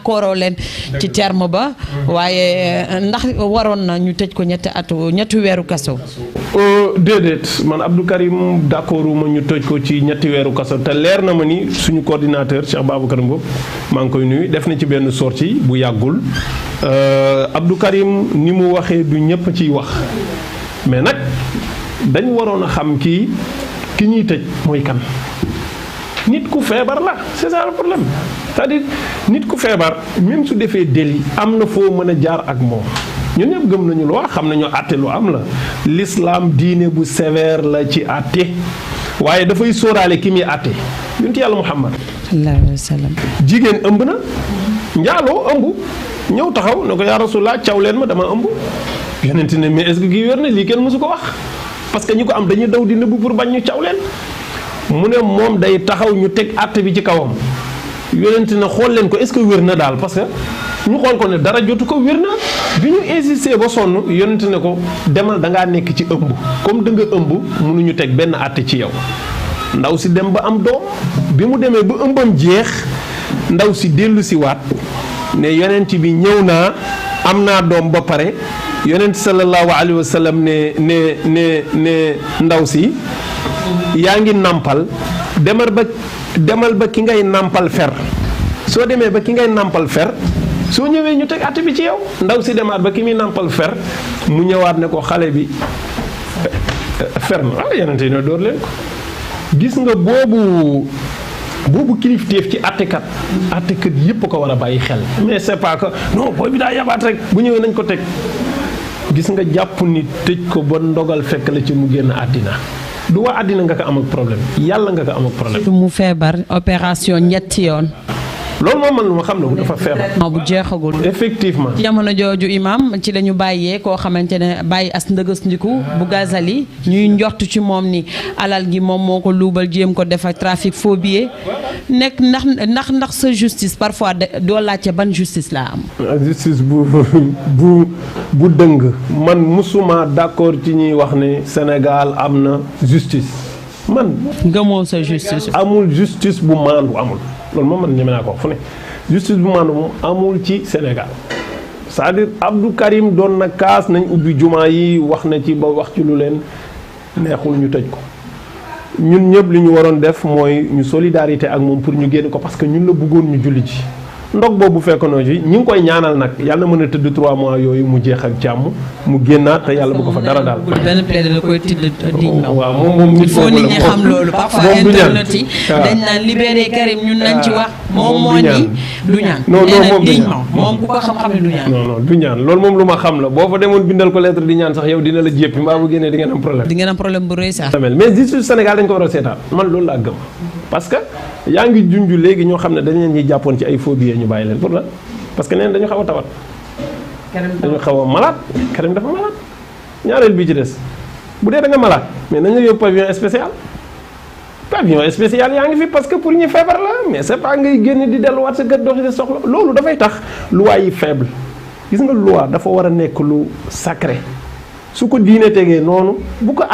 d'accordoo leen ci terme ba waaye ndax waroon na ñu tëj ko ñetti weeru kaso. déedéet man Abdou Karim d'accorduma ñu tëj ko ci ñetti weeru kaso te leer na ma ni suñu coordinateur Cheikh Babacar Mboup maa ngi koy nuyu def na ci benn sortie bu yàggul Abdou Karim ni mu waxee du ñëpp ciy wax mais nag dañ waroon a xam ki ñuy tëj mooy kan. nit ku feebar la c'est ça le problème c'est-à-dire nit ku feebar même su defee délit am na foo mën a jaar ak moom ñun ñëpp gëm nañu loi xam nañu àtte lu am la l'islam diine bu sévère la ci àtte waaye dafay sóoraale ki muy àtte yonent yàlla Muhammad sallallahu alayhi wa sallam jigéen ëmb na njaaloo ëmb ñëw taxaw ne ko yaa Rasulullah caw leen ma dama ëmb yonent ne mais est-ce que kii wér na lii kenn mësu ko wax parce que ñu ko am dañuy daw di nëbbu pour bañ ñu caw leen mu ne moom day taxaw ñu teg àtte bi ci kawam yonent na xool leen ko est-ce que wér na daal parce que ñu xool ko ne dara jotu ko wér na bi ñu insister ba sonn yonent ne ko demal da ngaa nekk ci ëmb comme da nga ëmb mënuñu teg benn àtte ci yow ndaw si dem ba am doom bi mu demee ba ëmbam jeex ndaw si dellu si waat ne yonent bi ñëw naa am naa doom ba pare yonent sallallahu alayhi wa sallam ne ndaw si yaa ngi nàmpal demal ba ki ngay nàmpal fer soo demee ba ki ngay nàmpal fer soo ñëwee ñu teg àtte bi ci yow ndaw si demaat ba ki muy nàmpal fer mu ñëwaat ne ko xale bi fer na yenente yi ne door leen ko gis nga boobu kilifteef ci àttekat yépp ko war a bàyyi xel mais c'est pas que non booy bi daa yabaat rek bu ñëwee nañ ko teg gis nga jàpp ni tëj ko ba ndogal fekk la ci mu génn àddina du waa àddina nga ko am ak problème yàlla nga ko am ak problème. mu feebar opération ñetti yoon. loolu moom man lu ma xam ne dafa feebar. bu jeexagul. effectivement. jamono jooju imam ci la ñu bàyyee koo xamante ne bàyyi as ndëgës ndiku bu Gazali ñuy njort ci moom ni alal gi moom moo ko luubal jéem ko def ak trafic faux billets nekk ndax sa justice parfois doo laajte ban justice laa am. justice bu dëng man musuma d'accord ci ñuy wax ne Sénégal am na justice man. gëmoo sa justice. amul justice bu maandu amul. loolu moom man ñeme naa ko fu ne justice bu maandu moom amul ci Sénégal c'est-à-dire Abdou Karim doon na kaas nañ ubbi jumaa yi wax na ci ba wax ci lu leen neexul ñu tëj ko ñun ñëpp li ñu waroon def mooy ñu solidarité ak moom pour ñu génn ko parce que ñun la bëggoon ñu julli ji ndog boobu bu fekkoonoo ci ñi ngi koy ñaanal nag yàlla mën a tëdd 3 mois yooyu mu jeex ak jàmm mu génnaat te yàlla bu ko fa dara daal. benn plaide la koy tëdd diñ waaw moom il faut nit ñi xam loolu parfois internet yi dañ naan libéré Karim ñun nañ ci wax moom moo ni du ñaan non moom du ñaan moom ku ko xam-xam ne du ñaan non du ñaan loolu moom lu ma xam la boo fa demoon bindal ko lettre di ñaan sax yow dina la jéppi mbaa bu génnee di ngeen am problème bu rëy sax mais justice Sénégal dañ ko war a seetaan man loolu laa gëm parce que yaa ngi junj léegi ñoo xam ne dañ leen ñuy jàppoon ci ay faux billets ñu bàyyi leen pour la parce que neen dañu xaw a tawat dañu xaw a malade Karim dafa malade ñaareel bi ci des bu dee da nga malade mais nañu yóbbu pavillon spécial yaa ngi fi parce que pour ñu feebar la mais c'est pas ngay génn di delluwaat sa kër doxi sa soxla loolu dafay tax loi yi faible gis nga loi dafa war a nekk lu sacré su ko diine tegee noonu bu ko